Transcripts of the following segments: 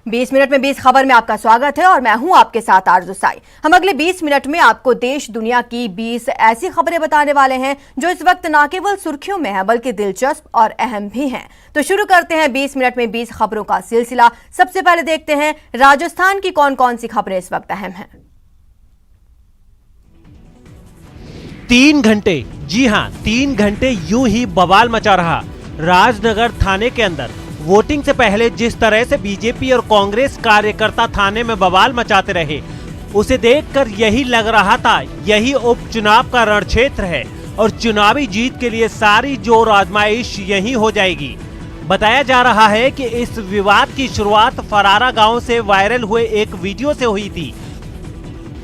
20 minute में 20 खबर में आपका स्वागत है और मैं हूं आपके साथ आरजू साई। हम अगले 20 मिनट में आपको देश दुनिया की 20 ऐसी खबरें बताने वाले हैं जो इस वक्त न केवल सुर्खियों में है बल्कि दिलचस्प और अहम भी हैं। तो शुरू करते हैं 20 मिनट में 20 खबरों का सिलसिला। सबसे पहले देखते हैं राजस्थान की कौन कौन सी खबरें इस वक्त अहम हैं। 3 घंटे, जी हां 3 घंटे यूं ही बवाल मचा रहा राजनगर थाने के अंदर। वोटिंग से पहले जिस तरह से बीजेपी और कांग्रेस कार्यकर्ता थाने में बवाल मचाते रहे, उसे देखकर यही लग रहा था यही उपचुनाव का रणक्षेत्र है और चुनावी जीत के लिए सारी जोर आजमाइश यही हो जाएगी। बताया जा रहा है कि इस विवाद की शुरुआत फरारा गांव से वायरल हुए एक वीडियो से हुई थी।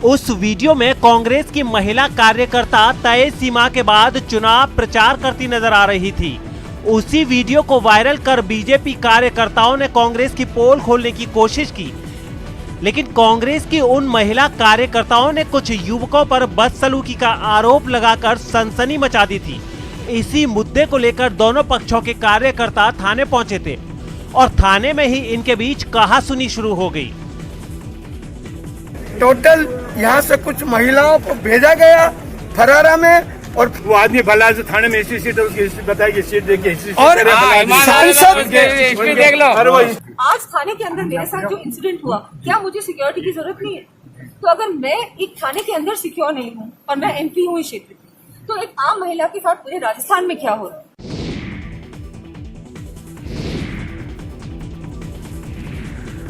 उस वीडियो में कांग्रेस की महिला कार्यकर्ता तय सीमा के बाद चुनाव प्रचार करती नजर आ रही थी। उसी वीडियो को वायरल कर बीजेपी कार्यकर्ताओं ने कांग्रेस की पोल खोलने की कोशिश की, लेकिन कांग्रेस की उन महिला कार्यकर्ताओं ने कुछ युवकों पर बदसलूकी का आरोप लगाकर सनसनी मचा दी थी। इसी मुद्दे को लेकर दोनों पक्षों के कार्यकर्ता थाने पहुंचे थे और थाने में ही इनके बीच कहासुनी शुरू हो गई। टोटल यहाँ से कुछ महिलाओं को भेजा गया फरारा में और वो आदमी भला जो थाने में ऐसी सीट है उसकी हिस्ट्री बताएगी, सीट देखिए और सांसद देख लो। आज थाने के अंदर मेरे साथ जो इंसिडेंट हुआ, क्या मुझे सिक्योरिटी की जरूरत नहीं है? तो अगर मैं एक थाने के अंदर सिक्योर नहीं हूँ और मैं एमपी हूँ इस क्षेत्र की, तो एक आम महिला के साथ पूरे राजस्थान में क्या हो रहा है?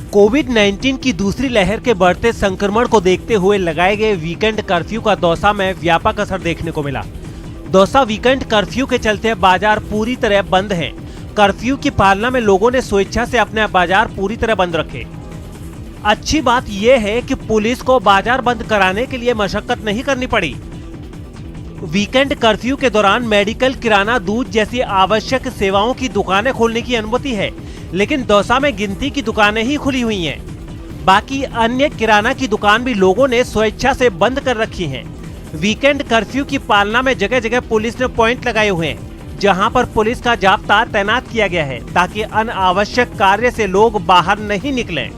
कोविड-19 की दूसरी लहर के बढ़ते संक्रमण को देखते हुए लगाए गए वीकेंड कर्फ्यू का दौसा में व्यापक असर देखने को मिला। दौसा वीकेंड कर्फ्यू के चलते बाजार पूरी तरह बंद हैं। कर्फ्यू की पालना में लोगों ने स्वेच्छा से अपने बाजार पूरी तरह बंद रखे। अच्छी बात यह है कि पुलिस को बाजार बंद कराने के लिए मशक्कत नहीं करनी पड़ी। वीकेंड कर्फ्यू के दौरान मेडिकल, किराना, दूध जैसी आवश्यक सेवाओं की दुकानें खोलने की अनुमति है, लेकिन दौसा में गिनती की दुकानें ही खुली हुई हैं। बाकी अन्य किराना की दुकान भी लोगों ने स्वेच्छा से बंद कर रखी हैं। वीकेंड कर्फ्यू की पालना में जगह जगह पुलिस ने पॉइंट लगाए हुए हैं, जहां पर पुलिस का जाब्ता तैनात किया गया है ताकि अनावश्यक कार्य से लोग बाहर नहीं निकलें।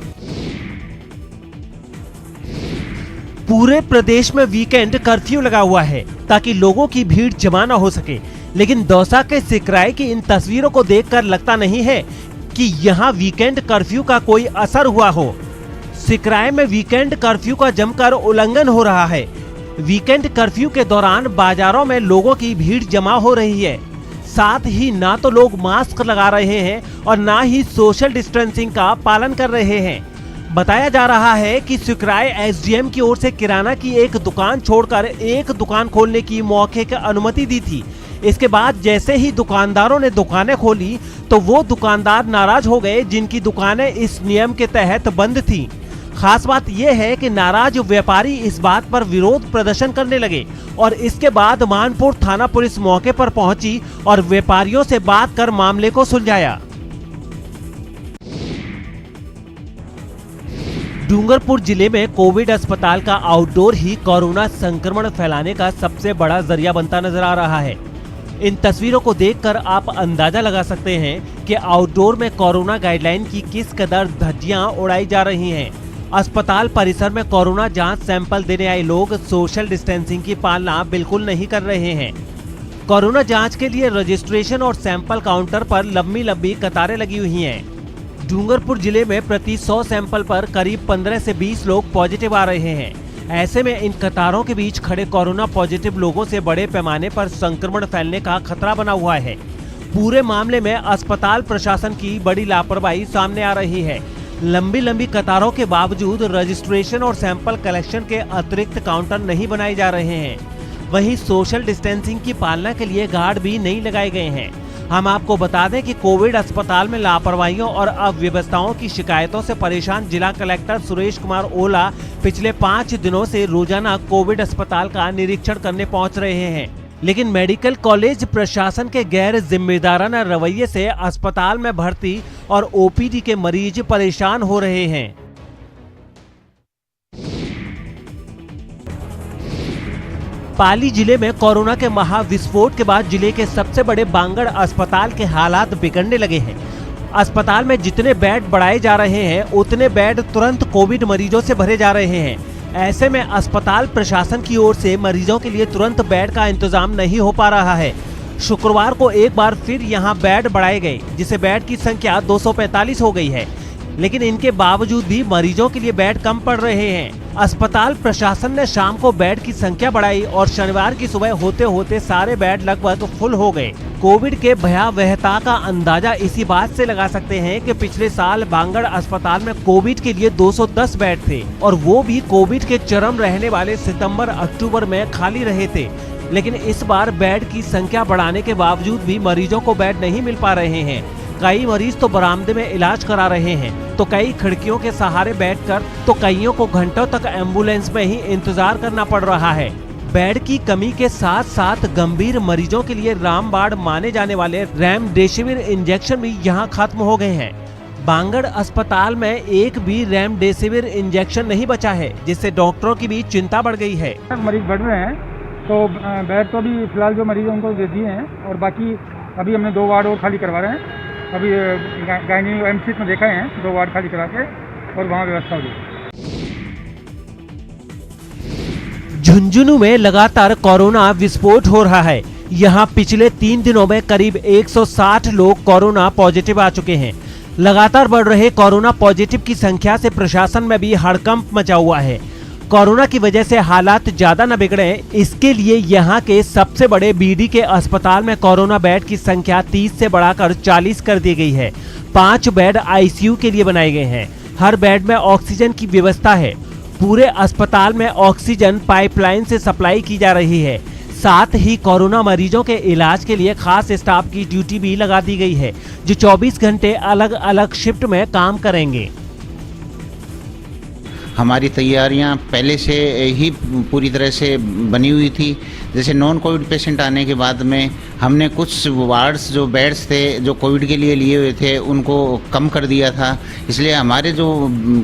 पूरे प्रदेश में वीकेंड कर्फ्यू लगा हुआ है ताकि लोगों की भीड़ जमा न हो सके, लेकिन दौसा के सिकराय की इन तस्वीरों को देखकर लगता नहीं है कि यहाँ वीकेंड कर्फ्यू का कोई असर हुआ हो। सिकराय में वीकेंड कर्फ्यू का जमकर उल्लंघन हो रहा है। वीकेंड कर्फ्यू के दौरान बाजारों में लोगों की भीड़ जमा हो रही है। साथ ही ना तो लोग मास्क लगा रहे हैं और ना ही सोशल डिस्टेंसिंग का पालन कर रहे हैं। बताया जा रहा है कि सिकराय एसडीएम की ओर से किराना की एक दुकान छोड़कर एक दुकान खोलने की मौखिक अनुमति दी थी। इसके बाद जैसे ही दुकानदारों ने दुकानें खोली तो वो दुकानदार नाराज हो गए जिनकी दुकानें इस नियम के तहत बंद थीं। खास बात यह है कि नाराज व्यापारी इस बात पर विरोध प्रदर्शन करने लगे और इसके बाद मानपुर थाना पुलिस मौके पर पहुंची और व्यापारियों से बात कर मामले को सुलझाया। डूंगरपुर जिले में कोविड अस्पताल का आउटडोर ही कोरोना संक्रमण फैलाने का सबसे बड़ा जरिया बनता नजर आ रहा है। इन तस्वीरों को देखकर आप अंदाजा लगा सकते हैं कि आउटडोर में कोरोना गाइडलाइन की किस कदर धज्जियां उड़ाई जा रही हैं। अस्पताल परिसर में कोरोना जांच सैंपल देने आए लोग सोशल डिस्टेंसिंग की पालना बिल्कुल नहीं कर रहे हैं। कोरोना जांच के लिए रजिस्ट्रेशन और सैंपल काउंटर पर लंबी लंबी कतारें लगी हुई हैं। डूंगरपुर जिले में प्रति 100 सैंपल पर करीब 15 से 20 लोग पॉजिटिव आ रहे हैं। ऐसे में इन कतारों के बीच खड़े कोरोना पॉजिटिव लोगों से बड़े पैमाने पर संक्रमण फैलने का खतरा बना हुआ है। पूरे मामले में अस्पताल प्रशासन की बड़ी लापरवाही सामने आ रही है। लंबी लंबी कतारों के बावजूद रजिस्ट्रेशन और सैंपल कलेक्शन के अतिरिक्त काउंटर नहीं बनाए जा रहे हैं। वहीं सोशल डिस्टेंसिंग की पालना के लिए गार्ड भी नहीं लगाए गए हैं। हम आपको बता दें कि कोविड अस्पताल में लापरवाहियों और अव्यवस्थाओं की शिकायतों से परेशान जिला कलेक्टर सुरेश कुमार ओला पिछले 5 दिनों से रोजाना कोविड अस्पताल का निरीक्षण करने पहुंच रहे हैं, लेकिन मेडिकल कॉलेज प्रशासन के गैर जिम्मेदाराना रवैये से अस्पताल में भर्ती और ओपीडी के मरीज परेशान हो रहे हैं। पाली जिले में कोरोना के महाविस्फोट के बाद जिले के सबसे बड़े बांगड़ अस्पताल के हालात बिगड़ने लगे हैं। अस्पताल में जितने बेड बढ़ाए जा रहे हैं उतने बेड तुरंत कोविड मरीजों से भरे जा रहे हैं। ऐसे में अस्पताल प्रशासन की ओर से मरीजों के लिए तुरंत बेड का इंतजाम नहीं हो पा रहा है। शुक्रवार को एक बार फिर यहां बेड बढ़ाए गए, जिससे बेड की संख्या 245 हो गई है, लेकिन इनके बावजूद भी मरीजों के लिए बेड कम पड़ रहे हैं। अस्पताल प्रशासन ने शाम को बेड की संख्या बढ़ाई और शनिवार की सुबह होते होते सारे बेड लगभग फुल हो गए। कोविड के भयावहता का अंदाजा इसी बात से लगा सकते हैं कि पिछले साल बांगड़ अस्पताल में कोविड के लिए 210 बेड थे और वो भी कोविड के चरम रहने वाले सितंबर अक्टूबर में खाली रहे थे। लेकिन इस बार बेड की संख्या बढ़ाने के बावजूद भी मरीजों को बेड नहीं मिल पा रहे हैं। कई मरीज तो बरामदे में इलाज करा रहे हैं, तो कई खिड़कियों के सहारे बैठकर, तो कईयों को घंटों तक एम्बुलेंस में ही इंतजार करना पड़ रहा है। बेड की कमी के साथ साथ गंभीर मरीजों के लिए रामबाण माने जाने वाले रेमडेसिविर इंजेक्शन भी यहां खत्म हो गए हैं। बांगड़ अस्पताल में एक भी रेमडेसिविर इंजेक्शन नहीं बचा है, जिससे डॉक्टरों की भी चिंता बढ़ गई है। मरीज बढ़ रहे हैं तो बेड तो अभी फिलहाल जो मरीज उनको दे दिए हैं और बाकी अभी हमने 2 वार्ड और खाली करवा रहे हैं। अभी गायनी एमसीएच में देखा है 2 वार्ड खाली करा के और वहाँ व्यवस्था हो गई। झुंझुनू में लगातार कोरोना विस्फोट हो रहा है। यहां पिछले 3 दिनों में करीब 160 लोग कोरोना पॉजिटिव आ चुके हैं। लगातार बढ़ रहे कोरोना पॉजिटिव की संख्या से प्रशासन में भी हड़कंप मचा हुआ है। कोरोना की वजह से हालात ज्यादा न बिगड़े, इसके लिए यहां के सबसे बड़े बीडी के अस्पताल में कोरोना बेड की संख्या 30 से बढ़ाकर 40 कर दी गई है। 5 बेड आईसीयू के लिए बनाए गए हैं। हर बेड में ऑक्सीजन की व्यवस्था है। पूरे अस्पताल में ऑक्सीजन पाइपलाइन से सप्लाई की जा रही है। साथ ही कोरोना मरीजों के इलाज के लिए खास स्टाफ की ड्यूटी भी लगा दी गई है, जो 24 घंटे अलग अलग शिफ्ट में काम करेंगे। हमारी तैयारियां पहले से ही पूरी तरह से बनी हुई थी। जैसे नॉन कोविड पेशेंट आने के बाद में हमने कुछ वार्ड्स जो बेड्स थे जो कोविड के लिए लिए हुए थे उनको कम कर दिया था। इसलिए हमारे जो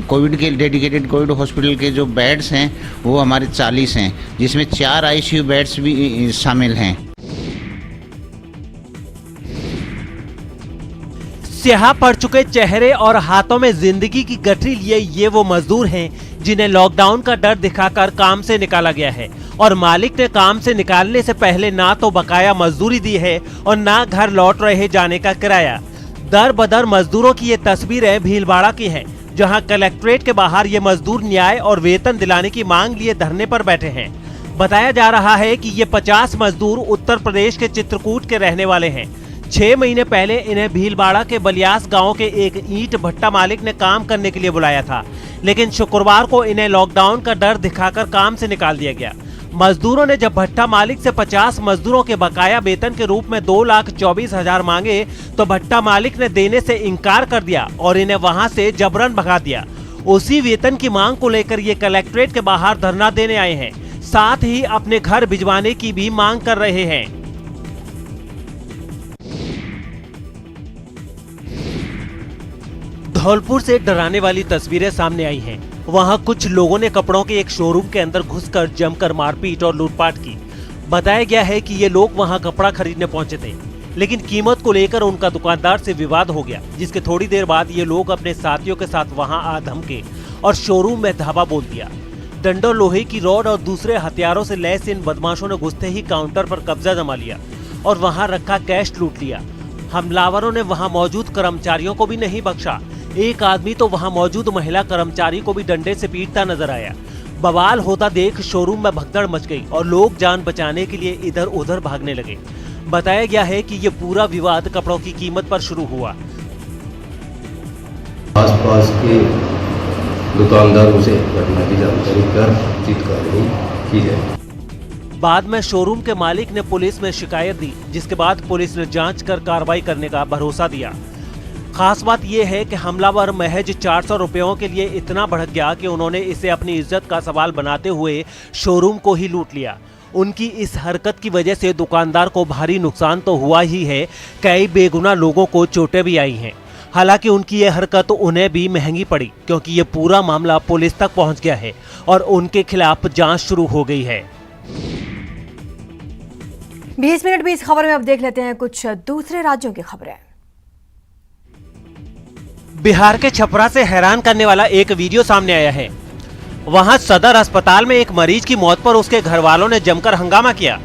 कोविड के डेडिकेटेड कोविड हॉस्पिटल के जो बेड्स हैं वो हमारे 40 हैं, जिसमें 4 आईसीयू बेड्स भी शामिल हैं। स्याह पड़ चुके चेहरे और हाथों में जिंदगी की गठरी लिए ये वो मजदूर हैं जिन्हें लॉकडाउन का डर दिखाकर काम से निकाला गया है और मालिक ने काम से निकालने से पहले ना तो बकाया मजदूरी दी है और ना घर लौट रहे जाने का किराया। दर बदर मजदूरों की ये तस्वीरें भीलवाड़ा की हैं, जहां कलेक्ट्रेट के बाहर ये मजदूर न्याय और वेतन दिलाने की मांग लिए धरने पर बैठे हैं। बताया जा रहा है कि ये 50 मजदूर उत्तर प्रदेश के चित्रकूट के रहने वाले हैं। 6 महीने पहले इन्हें भीलवाड़ा के बलियास गांव के एक ईंट भट्टा मालिक ने काम करने के लिए बुलाया था, लेकिन शुक्रवार को इन्हें लॉकडाउन का डर दिखाकर काम से निकाल दिया गया। मजदूरों ने जब भट्टा मालिक से 50 मजदूरों के बकाया वेतन के रूप में 2,24,000 मांगे तो भट्टा मालिक ने देने से इनकार कर दिया और इन्हें वहां से जबरन भगा दिया। उसी वेतन की मांग को लेकर ये कलेक्ट्रेट के बाहर धरना देने आए हैं, साथ ही अपने घर भिजवाने की भी मांग कर रहे हैं। धौलपुर से डराने वाली तस्वीरें सामने आई हैं। वहां कुछ लोगों ने कपड़ों के एक शोरूम के अंदर घुसकर जमकर मारपीट और लूटपाट की। बताया गया है कि ये लोग वहां कपड़ा खरीदने पहुंचे थे, लेकिन कीमत को लेकर उनका दुकानदार से विवाद हो गया, जिसके थोड़ी देर बाद ये लोग अपने साथियों के साथ वहां आ धमके और शोरूम में धावा बोल दिया। डंडों, लोहे की रॉड और दूसरे हथियारों से लैस इन बदमाशों ने घुसते ही काउंटर पर कब्जा जमा लिया और वहां रखा कैश लूट लिया। हमलावरों ने वहां मौजूद कर्मचारियों को भी नहीं बख्शा। एक आदमी तो वहां मौजूद महिला कर्मचारी को भी डंडे से पीटता नजर आया। बवाल होता देख शोरूम में भगदड़ मच गई और लोग जान बचाने के लिए इधर उधर भागने लगे। बताया गया है कि ये पूरा विवाद कपड़ों की कीमत पर शुरू हुआ। आसपास के दुकानदारों से घटना की जानकारी कर उचित कार्रवाई की जाए। बाद में शोरूम के मालिक ने पुलिस में शिकायत दी, जिसके बाद पुलिस ने जांच कर कार्रवाई करने का भरोसा दिया। खास बात यह है कि हमलावर महज 400 रुपयों के लिए इतना भड़क गया कि उन्होंने इसे अपनी इज्जत का सवाल बनाते हुए शोरूम को ही लूट लिया। उनकी इस हरकत की वजह से दुकानदार को भारी नुकसान तो हुआ ही है, कई बेगुनाह लोगों को चोटें भी आई हैं। हालांकि उनकी ये हरकत उन्हें भी महंगी पड़ी, क्योंकि ये पूरा मामला पुलिस तक पहुंच गया है और उनके खिलाफ जांच शुरू हो गई है। 20 मिनट भी इस खबर में अब देख लेते हैं कुछ दूसरे राज्यों की खबरें। बिहार के छपरा से हैरान करने वाला एक वीडियो सामने आया है। वहां सदर अस्पताल में एक मरीज की मौत पर उसके घर वालों ने जमकर हंगामा किया।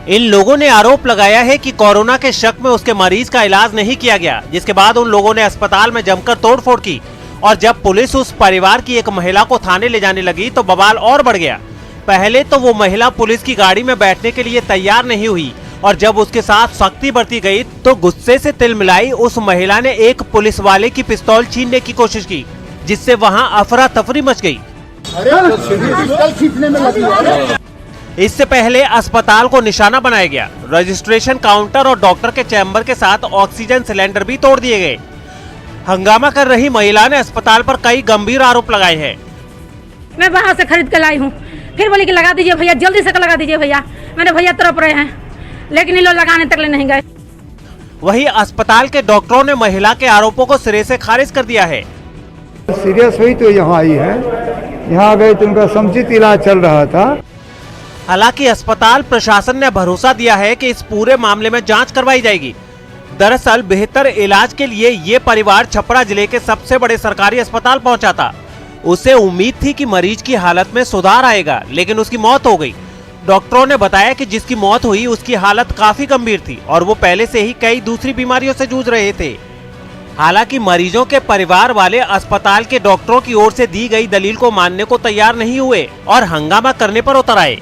इन लोगों ने आरोप लगाया है कि कोरोना के शक में उसके मरीज का इलाज नहीं किया गया, जिसके बाद उन लोगों ने अस्पताल में जमकर तोड़फोड़ की और जब पुलिस उस परिवार की एक महिला को थाने ले जाने लगी तो बवाल और बढ़ गया। पहले तो वो महिला पुलिस की गाड़ी में बैठने के लिए तैयार नहीं हुई और जब उसके साथ सख्ती बरती गई तो गुस्से से तिलमिलाई उस महिला ने एक पुलिस वाले की पिस्तौल छीनने की कोशिश की, जिससे वहां अफरा तफरी मच गई। इससे पहले अस्पताल को निशाना बनाया गया। रजिस्ट्रेशन काउंटर और डॉक्टर के चैम्बर के साथ ऑक्सीजन सिलेंडर भी तोड़ दिए गए। हंगामा कर रही महिला ने अस्पताल पर कई गंभीर आरोप लगाए हैं। मैं बाहर से खरीद कर लाई हूँ, फिर बोली कि लगा दीजिए भैया, जल्दी से लगा दीजिए भैया। मैंने भैया तरफ रहे हैं, लेकिन ये लोग लगाने तक नहीं गए। वहीं अस्पताल के डॉक्टरों ने महिला के आरोपों को सिरे से खारिज कर दिया है। सीरियस हुई तो यहाँ आई है, यहाँ गए तो उनका समुचित इलाज चल रहा था। हालांकि अस्पताल प्रशासन ने भरोसा दिया है कि इस पूरे मामले में जांच करवाई जाएगी। दरअसल बेहतर इलाज के लिए ये परिवार छपरा जिले के सबसे बड़े सरकारी अस्पताल पहुंचा था। उसे उम्मीद थी कि मरीज की हालत में सुधार आएगा, लेकिन उसकी मौत हो गई। डॉक्टरों ने बताया कि जिसकी मौत हुई उसकी हालत काफी गंभीर थी और वो पहले से ही कई दूसरी बीमारियों से जूझ रहे थे। हालांकि मरीजों के परिवार वाले अस्पताल के डॉक्टरों की ओर से दी गई दलील को मानने को तैयार नहीं हुए और हंगामा करने पर उतर आए।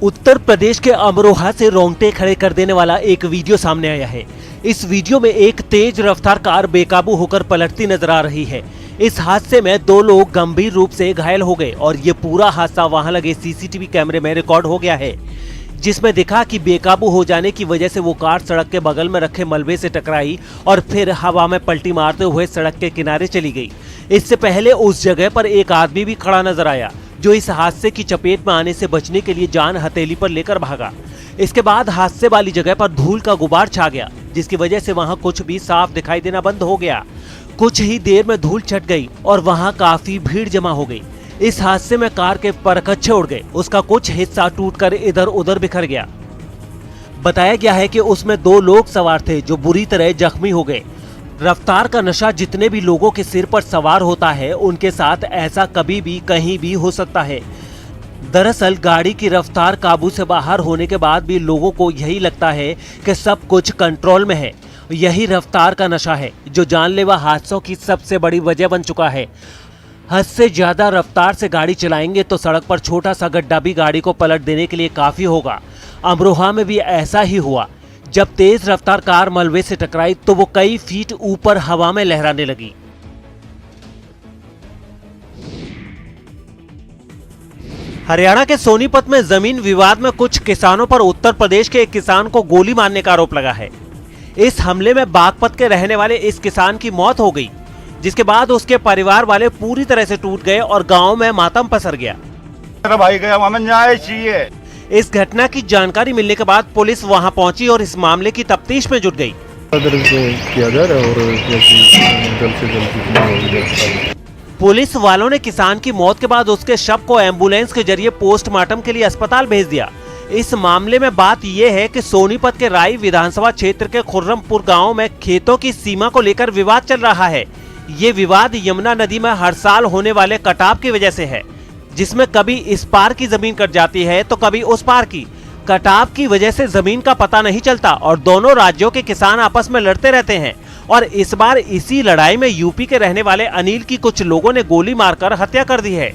उत्तर प्रदेश के अमरोहा से रोंगटे खड़े कर देने वाला एक वीडियो सामने आया है। इस वीडियो में एक तेज रफ्तार कार बेकाबू होकर पलटती नजर आ रही है। इस हादसे में 2 लोग गंभीर रूप से घायल हो गए और ये पूरा हादसा वहां लगे सीसीटीवी कैमरे में रिकॉर्ड हो गया है, जिसमें दिखा कि बेकाबू हो जाने की वजह से वो कार सड़क के बगल में रखे मलबे से टकराई और फिर हवा में पलटी मारते हुए सड़क के किनारे चली गई। इससे पहले उस जगह पर एक आदमी भी खड़ा नजर आया, जो इस हादसे की चपेट में आने से बचने के लिए जान हथेली पर लेकर भागा। इसके बाद हादसे वाली जगह पर धूल का गुबार छा गया, जिसकी वजह से वहां कुछ भी साफ दिखाई देना बंद हो गया। कुछ ही देर में धूल छट गई और वहां काफी भीड़ जमा हो गई। इस हादसे में कार के परखच्चे उड़ गए, उसका कुछ हिस्सा टूटकर इधर उधर बिखर गया। बताया गया है कि उसमें 2 लोग सवार थे जो बुरी तरह जख्मी हो गए। रफ्तार का नशा जितने भी लोगों के सिर पर सवार होता है, उनके साथ ऐसा कभी भी कहीं भी हो सकता है। दरअसल गाड़ी की रफ्तार काबू से बाहर होने के बाद भी लोगों को यही लगता है कि सब कुछ कंट्रोल में है। यही रफ्तार का नशा है जो जानलेवा हादसों की सबसे बड़ी वजह बन चुका है। हद से ज्यादा रफ्तार से गाड़ी चलाएंगे तो सड़क पर छोटा सा गड्ढा भी गाड़ी को पलट देने के लिए काफी होगा। अमरोहा में भी ऐसा ही हुआ। जब तेज रफ्तार कार मलबे से टकराई तो वो कई फीट ऊपर हवा में लहराने लगी। हरियाणा के सोनीपत में जमीन विवाद में कुछ किसानों पर उत्तर प्रदेश के एक किसान को गोली मारने का आरोप लगा है। इस हमले में बागपत के रहने वाले इस किसान की मौत हो गई, जिसके बाद उसके परिवार वाले पूरी तरह से टूट गए और गांव में मातम पसर गया। मेरा भाई गया, हमें न्याय चाहिए। इस घटना की जानकारी मिलने के बाद पुलिस वहां पहुंची और इस मामले की तफ्तीश में जुट गई। किया जा रहा है और जल्द से जल्द पुलिस वालों ने किसान की मौत के बाद उसके शव को एम्बुलेंस के जरिए पोस्टमार्टम के लिए अस्पताल भेज दिया। इस मामले में बात यह है कि सोनीपत के राई विधानसभा क्षेत्र के खुर्रमपुर गांव में खेतों की सीमा को लेकर विवाद चल रहा है। ये विवाद यमुना नदी में हर साल होने वाले कटाव की वजह से है, जिसमें कभी इस पार की जमीन कट जाती है तो कभी उस पार की। कटाव की वजह से जमीन का पता नहीं चलता और दोनों राज्यों के किसान आपस में लड़ते रहते हैं। और इस बार इसी लड़ाई में यूपी के रहने वाले अनिल की कुछ लोगों ने गोली मारकर हत्या कर दी है।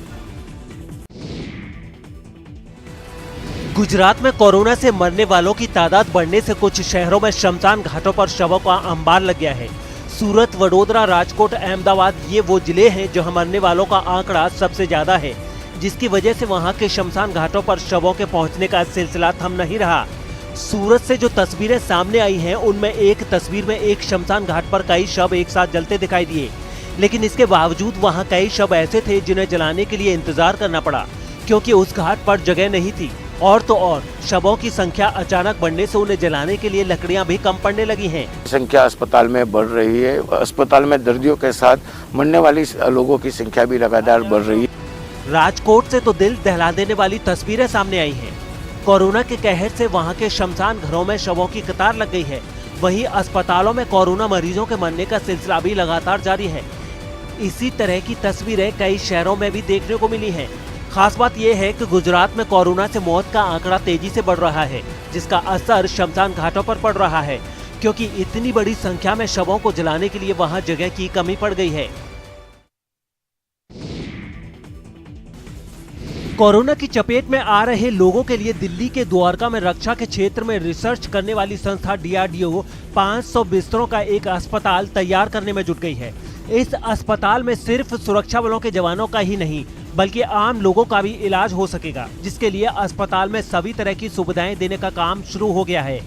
गुजरात में कोरोना से मरने वालों की तादाद बढ़ने से कुछ शहरों में शमशान घाटों पर शवों का अंबार लग गया है। सूरत, वडोदरा, राजकोट, अहमदाबाद ये वो जिले हैं जहां मरने वालों का आंकड़ा सबसे ज्यादा है, जिसकी वजह से वहां के शमशान घाटों पर शवों के पहुंचने का सिलसिला थम नहीं रहा। सूरत से जो तस्वीरें सामने आई हैं, उनमें एक तस्वीर में एक शमशान घाट पर कई शव एक साथ जलते दिखाई दिए, लेकिन इसके बावजूद वहां कई शव ऐसे थे जिन्हें जलाने के लिए इंतजार करना पड़ा, क्योंकि उस घाट पर जगह नहीं थी। और तो और शवों की संख्या अचानक बढ़ने से उन्हें जलाने के लिए लकड़ियां भी कम पड़ने लगी हैं। संख्या अस्पताल में बढ़ रही है। अस्पताल में दर्दियों के साथ मरने वाली लोगों की संख्या भी लगातार बढ़ रही है। राजकोट से तो दिल दहला देने वाली तस्वीरें सामने आई हैं। कोरोना के कहर से वहां के शमशान घरों में शवों की कतार लग गई है। वहीं अस्पतालों में कोरोना मरीजों के मरने का सिलसिला भी लगातार जारी है। इसी तरह की तस्वीरें कई शहरों में भी देखने को मिली हैं। खास बात यह है कि गुजरात में कोरोना से मौत का आंकड़ा तेजी से बढ़ रहा है, जिसका असर शमशान घाटों पर पड़ रहा है, क्योंकि इतनी बड़ी संख्या में शवों को जलाने के लिए वहां जगह की कमी पड़ गई है। कोरोना की चपेट में आ रहे लोगों के लिए दिल्ली के द्वारका में रक्षा के क्षेत्र में रिसर्च करने वाली संस्था DRDO 500 बिस्तरों का एक अस्पताल तैयार करने में जुट गई है। इस अस्पताल में सिर्फ सुरक्षा बलों के जवानों का ही नहीं बल्कि आम लोगों का भी इलाज हो सकेगा, जिसके लिए अस्पताल में सभी तरह की सुविधाएं देने का काम शुरू हो गया है।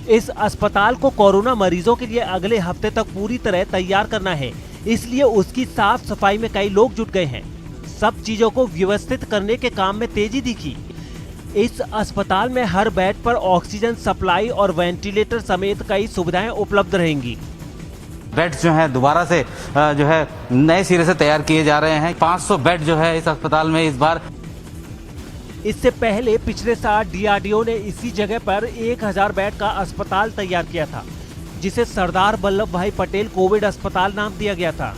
इस अस्पताल को कोरोना मरीजों के लिए अगले हफ्ते तक पूरी तरह तैयार करना है, इसलिए उसकी साफ सफाई में कई लोग जुट गए हैं। सब चीजों को व्यवस्थित करने के काम में तेजी दिखी। इस अस्पताल में हर बेड पर ऑक्सीजन सप्लाई और वेंटिलेटर समेत कई सुविधाएं उपलब्ध रहेंगी। बेड्स जो है दोबारा से जो है नए सिरे से तैयार किए जा रहे हैं। 500 बेड जो है इस अस्पताल में इस बार। इससे पहले पिछले साल DRDO ने इसी जगह पर 1000 बेड का अस्पताल तैयार किया था, जिसे सरदार वल्लभ भाई पटेल कोविड अस्पताल नाम दिया गया था।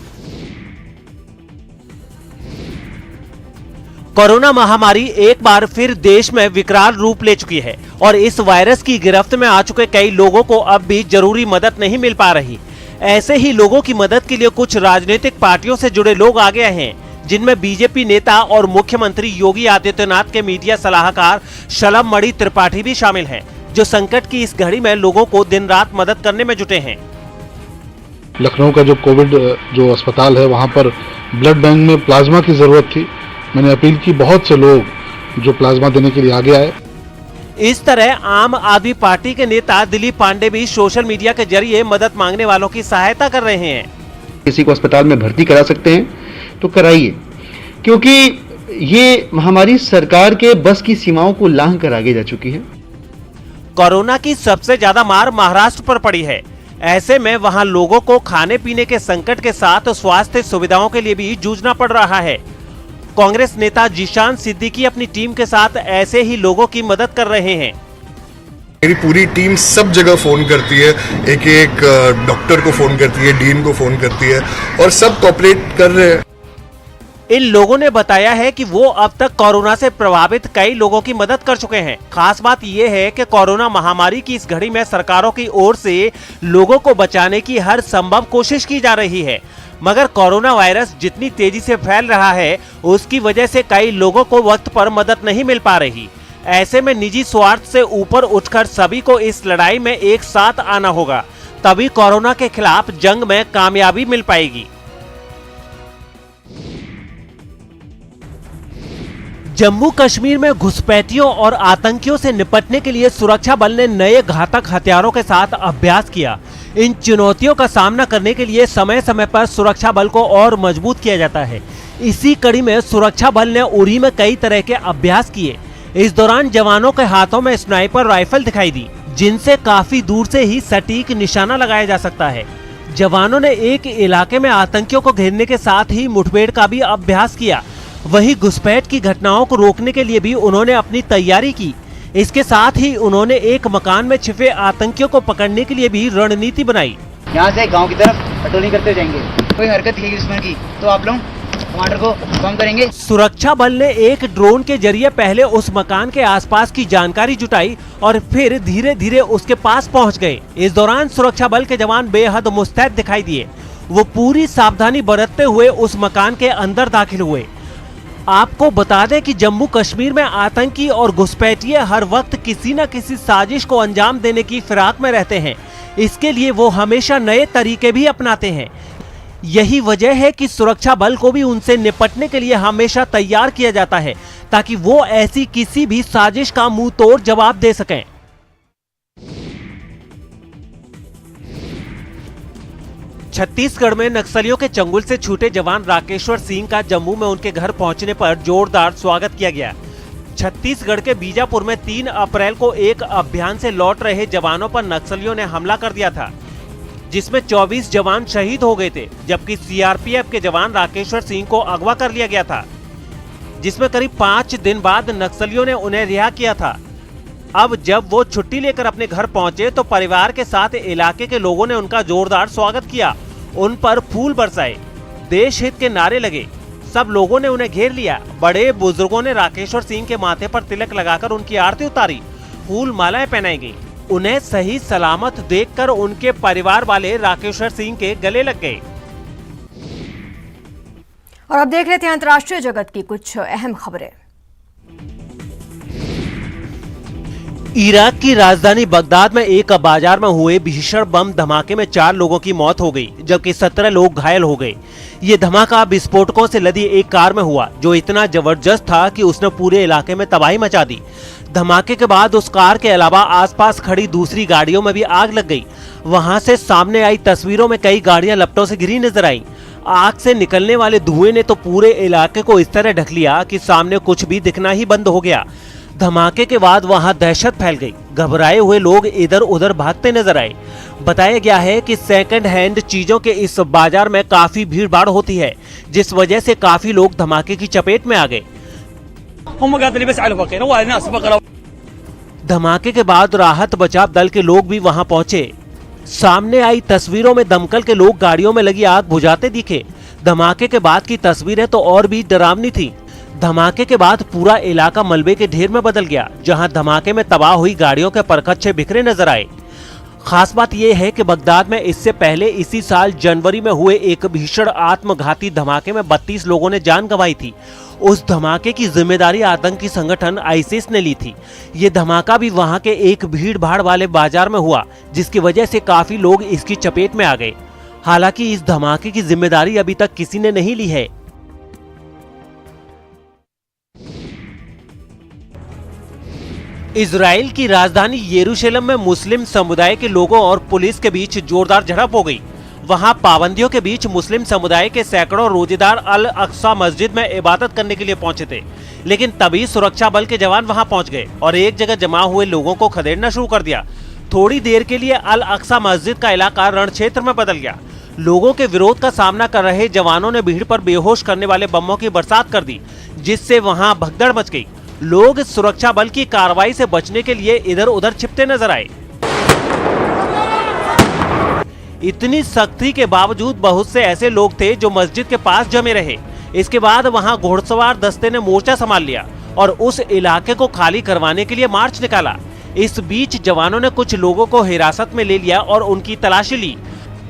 कोरोना महामारी एक बार फिर देश में विकराल रूप ले चुकी है और इस वायरस की गिरफ्त में आ चुके कई लोगों को अब भी जरूरी मदद नहीं मिल पा रही। ऐसे ही लोगों की मदद के लिए कुछ राजनीतिक पार्टियों से जुड़े लोग आ गए हैं, जिनमें बीजेपी नेता और मुख्यमंत्री योगी आदित्यनाथ के मीडिया सलाहकार शलभ मणि त्रिपाठी भी शामिल हैं, जो संकट की इस घड़ी में लोगों को दिन रात मदद करने में जुटे हैं। लखनऊ का जो कोविड जो अस्पताल है वहाँ पर ब्लड बैंक में प्लाज्मा की जरूरत थी। मैंने अपील की, बहुत से लोग जो प्लाज्मा देने के लिए आगे आए। इस तरह आम आदमी पार्टी के नेता दिलीप पांडे भी सोशल मीडिया के जरिए मदद मांगने वालों की सहायता कर रहे हैं। किसी को अस्पताल में भर्ती करा सकते हैं तो कराइए, क्योंकि ये महामारी सरकार के बस की सीमाओं को लांघ कर आगे जा चुकी है। कोरोना की सबसे ज्यादा मार महाराष्ट्र पर पड़ी है। ऐसे में वहां लोगों को खाने पीने के संकट के साथ स्वास्थ्य सुविधाओं के लिए भी जूझना पड़ रहा है। कांग्रेस नेता जिशान सिद्दीकी अपनी टीम के साथ ऐसे ही लोगों की मदद कर रहे हैं। मेरी पूरी टीम सब जगह फोन करती है, एक एक डॉक्टर को फोन करती है, डीन को फोन करती है और सब कोऑपरेट कर रहे हैं। इन लोगों ने बताया है कि वो अब तक कोरोना से प्रभावित कई लोगों की मदद कर चुके हैं। खास बात यह है कि कोरोना महामारी की इस घड़ी में सरकारों की ओर से लोगों को बचाने की हर संभव कोशिश की जा रही है, मगर कोरोना वायरस जितनी तेजी से फैल रहा है उसकी वजह से कई लोगों को वक्त पर मदद नहीं मिल पा रही। ऐसे में निजी स्वार्थ से ऊपर उठकर सभी को इस लड़ाई में एक साथ आना होगा, तभी कोरोना के खिलाफ जंग में कामयाबी मिल पाएगी। जम्मू कश्मीर में घुसपैठियों और आतंकियों से निपटने के लिए सुरक्षा बल ने नए घातक हथियारों के साथ अभ्यास किया। इन चुनौतियों का सामना करने के लिए समय समय पर सुरक्षा बल को और मजबूत किया जाता है। इसी कड़ी में सुरक्षा बल ने उरी में कई तरह के अभ्यास किए। इस दौरान जवानों के हाथों में स्नाइपर राइफल दिखाई दी, जिनसे काफी दूर से ही सटीक निशाना लगाया जा सकता है। जवानों ने एक इलाके में आतंकियों को घेरने के साथ ही मुठभेड़ का भी अभ्यास किया। वहीं घुसपैठ की घटनाओं को रोकने के लिए भी उन्होंने अपनी तैयारी की। इसके साथ ही उन्होंने एक मकान में छिपे आतंकियों को पकड़ने के लिए भी रणनीति बनाई। यहाँ से गांव की तरफ पेट्रोलिंग करते जाएंगे, कोई हरकत की दुश्मन की तो आप लोग कमांडर को इन्फॉर्म करेंगे। सुरक्षा बल ने एक ड्रोन के जरिए पहले उस मकान के आसपास की जानकारी जुटाई और फिर धीरे धीरे उसके पास पहुंच गए। इस दौरान सुरक्षा बल के जवान बेहद मुस्तैद दिखाई दिए। वो पूरी सावधानी बरतते हुए उस मकान के अंदर दाखिल हुए। आपको बता दें कि जम्मू कश्मीर में आतंकी और घुसपैठिए हर वक्त किसी न किसी साजिश को अंजाम देने की फिराक में रहते हैं। इसके लिए वो हमेशा नए तरीके भी अपनाते हैं। यही वजह है कि सुरक्षा बल को भी उनसे निपटने के लिए हमेशा तैयार किया जाता है, ताकि वो ऐसी किसी भी साजिश का मुंह तोड़ जवाब दे सकें। छत्तीसगढ़ में नक्सलियों के चंगुल से छूटे जवान राकेश्वर सिंह का जम्मू में उनके घर पहुंचने पर जोरदार स्वागत किया गया। छत्तीसगढ़ के बीजापुर में 3 अप्रैल को एक अभियान से लौट रहे जवानों पर नक्सलियों ने हमला कर दिया था, जिसमें 24 जवान शहीद हो गए थे, जबकि सीआरपीएफ के जवान राकेश्वर सिंह को अगवा कर लिया गया था, जिसमें करीब 5 दिन बाद नक्सलियों ने उन्हें रिहा किया था। अब जब वो छुट्टी लेकर अपने घर पहुंचे तो परिवार के साथ इलाके के लोगों ने उनका जोरदार स्वागत किया, उन पर फूल बरसाए, देश हित के नारे लगे। सब लोगों ने उन्हें घेर लिया। बड़े बुजुर्गों ने राकेश्वर सिंह के माथे पर तिलक लगाकर उनकी आरती उतारी, फूल मालाएं पहनाई गई। उन्हें सही सलामत देखकर उनके परिवार वाले राकेश्वर सिंह के गले लग गए। और अब देख लेते हैं अंतर्राष्ट्रीय जगत की कुछ अहम खबरें। इराक की राजधानी बगदाद में एक बाजार में हुए भीषण बम धमाके में 4 लोगों की मौत हो गई, जबकि 17 लोग घायल हो गए। ये धमाका विस्फोटकों से लदी एक कार में हुआ, जो इतना जबरदस्त था कि उसने पूरे इलाके में तबाही मचा दी। धमाके के बाद उस कार के अलावा आसपास खड़ी दूसरी गाड़ियों में भी आग लग गई। वहां से सामने आई तस्वीरों में कई गाड़ियां लपटों से घिरी नजर आई। आग से निकलने वाले धुएं ने तो पूरे इलाके को इस तरह ढक लिया कि सामने कुछ भी दिखना ही बंद हो गया। धमाके के बाद वहां दहशत फैल गई। घबराए हुए लोग इधर उधर भागते नजर आए। बताया गया है कि सेकंड हैंड चीजों के इस बाजार में काफी भीड़ भाड़ होती है, जिस वजह से काफी लोग धमाके की चपेट में आ गए। धमाके के बाद राहत बचाव दल के लोग भी वहां पहुंचे। सामने आई तस्वीरों में दमकल के लोग गाड़ियों में लगी आग बुझाते दिखे। धमाके के बाद की तस्वीरें तो और भी डरावनी थी। धमाके के बाद पूरा इलाका मलबे के ढेर में बदल गया, जहां धमाके में तबाह हुई गाड़ियों के परखच्चे बिखरे नजर आए। खास बात यह है कि बगदाद में इससे पहले इसी साल जनवरी में हुए एक भीषण आत्मघाती धमाके में 32 लोगों ने जान गंवाई थी। उस धमाके की जिम्मेदारी आतंकी संगठन आईसिस ने ली थी। ये धमाका भी वहां के एक भीड़ भाड़ वाले बाजार में हुआ, जिसकी वजह से काफी लोग इसकी चपेट में आ गए। हालांकि इस धमाके की जिम्मेदारी अभी तक किसी ने नहीं ली है। इजराइल की राजधानी यरूशलेम में मुस्लिम समुदाय के लोगों और पुलिस के बीच जोरदार झड़प हो गई। वहां पाबंदियों के बीच मुस्लिम समुदाय के सैकड़ों रोजेदार अल अक्सा मस्जिद में इबादत करने के लिए पहुंचे थे, लेकिन तभी सुरक्षा बल के जवान वहां पहुंच गए और एक जगह जमा हुए लोगों को खदेड़ना शुरू कर दिया। थोड़ी देर के लिए अल अक्सा मस्जिद का इलाका रण क्षेत्र में बदल गया। लोगों के विरोध का सामना कर रहे जवानों ने भीड़ पर बेहोश करने वाले बमों की बरसात कर दी, जिससे वहां भगदड़ मच गई। लोग सुरक्षा बल की कार्रवाई से बचने के लिए इधर उधर छिपते नजर आए। इतनी सख्ती के बावजूद बहुत से ऐसे लोग थे जो मस्जिद के पास जमे रहे। इसके बाद वहां घुड़सवार दस्ते ने मोर्चा संभाल लिया और उस इलाके को खाली करवाने के लिए मार्च निकाला। इस बीच जवानों ने कुछ लोगों को हिरासत में ले लिया और उनकी तलाशी ली।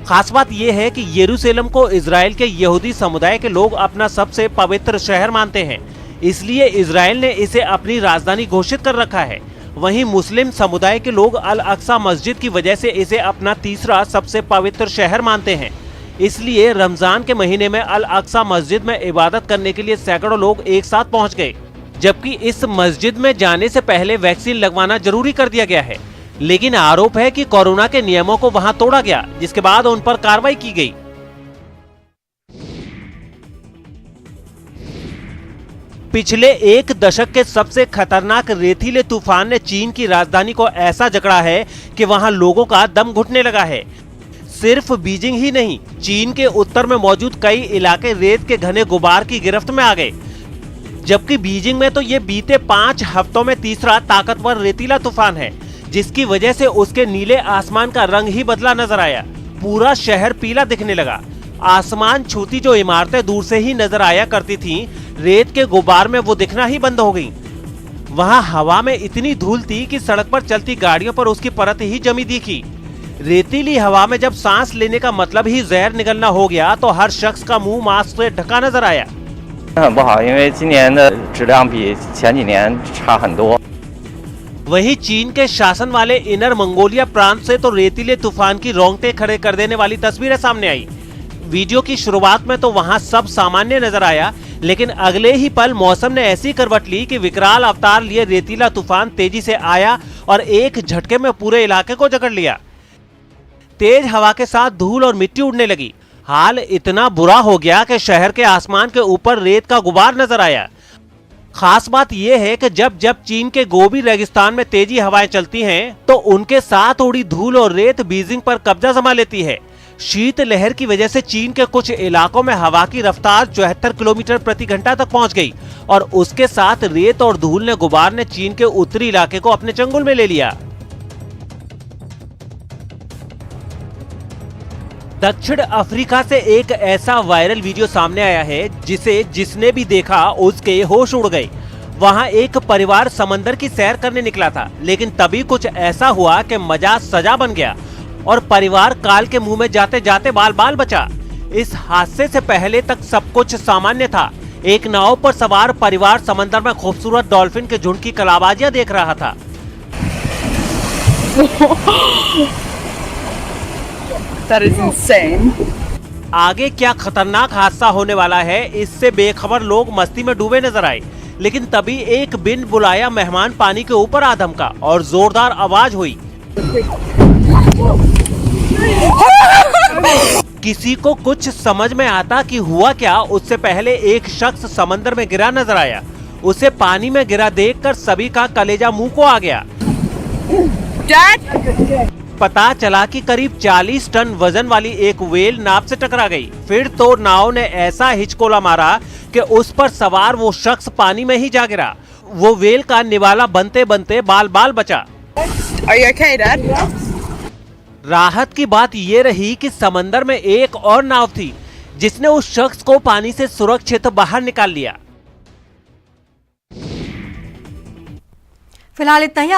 खास बात यह है कि यरूशलेम को इजराइल के यहूदी समुदाय के लोग अपना सबसे पवित्र शहर मानते हैं, इसलिए इजराइल ने इसे अपनी राजधानी घोषित कर रखा है। वहीं मुस्लिम समुदाय के लोग अल अक्सा मस्जिद की वजह से इसे अपना तीसरा सबसे पवित्र शहर मानते हैं। इसलिए रमजान के महीने में अल अक्सा मस्जिद में इबादत करने के लिए सैकड़ों लोग एक साथ पहुंच गए, जबकि इस मस्जिद में जाने से पहले वैक्सीन लगवाना जरूरी कर दिया गया है। लेकिन आरोप है कि कोरोना के नियमों को वहां तोड़ा गया, जिसके बाद उन पर कार्रवाई की गई। पिछले एक दशक के सबसे खतरनाक रेतीले तूफान ने चीन की राजधानी को ऐसा जकड़ा है कि वहां लोगों का दम घुटने लगा है। सिर्फ बीजिंग ही नहीं, चीन के उत्तर में मौजूद कई इलाके रेत के घने गुबार की गिरफ्त में आ गए, जबकि बीजिंग में तो ये बीते 5 हफ्तों में तीसरा ताकतवर रेतीला तूफान है, जिसकी वजह से उसके नीले आसमान का रंग ही बदला नजर आया। पूरा शहर पीला दिखने लगा। आसमान छूती जो इमारतें दूर से ही नजर आया करती थीं, रेत के गुबार में वो दिखना ही बंद हो गईं। वहां हवा में इतनी धूल थी कि सड़क पर चलती गाड़ियों पर उसकी परत ही जमी दिखी। रेतीली हवा में जब सांस लेने का मतलब ही जहर निकलना हो गया, तो हर शख्स का मुंह मास्क से ढका नजर आया। वहीं चीन के शासन वाले इनर मंगोलिया प्रांत से तो रेतीले तूफान की रोंगटे खड़े कर देने वाली तस्वीरें सामने आई। वीडियो की शुरुआत में तो वहां सब सामान्य नजर आया, लेकिन अगले ही पल मौसम ने ऐसी करवट ली कि विकराल अवतार लिए रेतीला तूफान तेजी से आया और एक झटके में पूरे इलाके को जकड़ लिया। तेज हवा के साथ धूल और मिट्टी उड़ने लगी। हाल इतना बुरा हो गया कि शहर के आसमान के ऊपर रेत का गुबार नजर आया। खास बात यह है कि जब जब चीन के गोबी रेगिस्तान में तेजी हवाएं चलती हैं, तो उनके साथ उड़ी धूल और रेत बीजिंग पर कब्जा जमा लेती है। शीत लहर की वजह से चीन के कुछ इलाकों में हवा की रफ्तार 74 किलोमीटर प्रति घंटा तक पहुंच गई और उसके साथ रेत और धूल ने गुबार ने चीन के उत्तरी इलाके को अपने चंगुल में ले लिया। दक्षिण अफ्रीका से एक ऐसा वायरल वीडियो सामने आया है जिसने भी देखा उसके होश उड़ गए। वहां एक परिवार समंदर की सैर करने निकला था, लेकिन तभी कुछ ऐसा हुआ कि मजा सजा बन गया और परिवार काल के मुंह में जाते जाते बाल बाल बचा। इस हादसे से पहले तक सब कुछ सामान्य था। एक नाव पर सवार परिवार समंदर में खूबसूरत डॉल्फिन के झुंड की कलाबाजियां देख रहा था। That is insane. आगे क्या खतरनाक हादसा होने वाला है, इससे बेखबर लोग मस्ती में डूबे नजर आए। लेकिन तभी एक बिन बुलाया मेहमान पानी के ऊपर आ धमका और जोरदार आवाज हुई। किसी को कुछ समझ में आता कि हुआ क्या, उससे पहले एक शख्स समंदर में गिरा नजर आया। उसे पानी में गिरा देखकर सभी का कलेजा मुंह को आ गया। पता चला कि करीब 40 टन वजन वाली एक व्हेल नाव से टकरा गई। फिर तो नाव ने ऐसा हिचकोला मारा कि उस पर सवार वो शख्स पानी में ही जा गिरा। वो व्हेल का निवाला बनते बनते बाल बाल बचा। Are you okay, Dad? राहत की बात ये रही कि समंदर में एक और नाव थी जिसने उस शख्स को पानी से सुरक्षित बाहर निकाल लिया। फिलहाल इतना ही।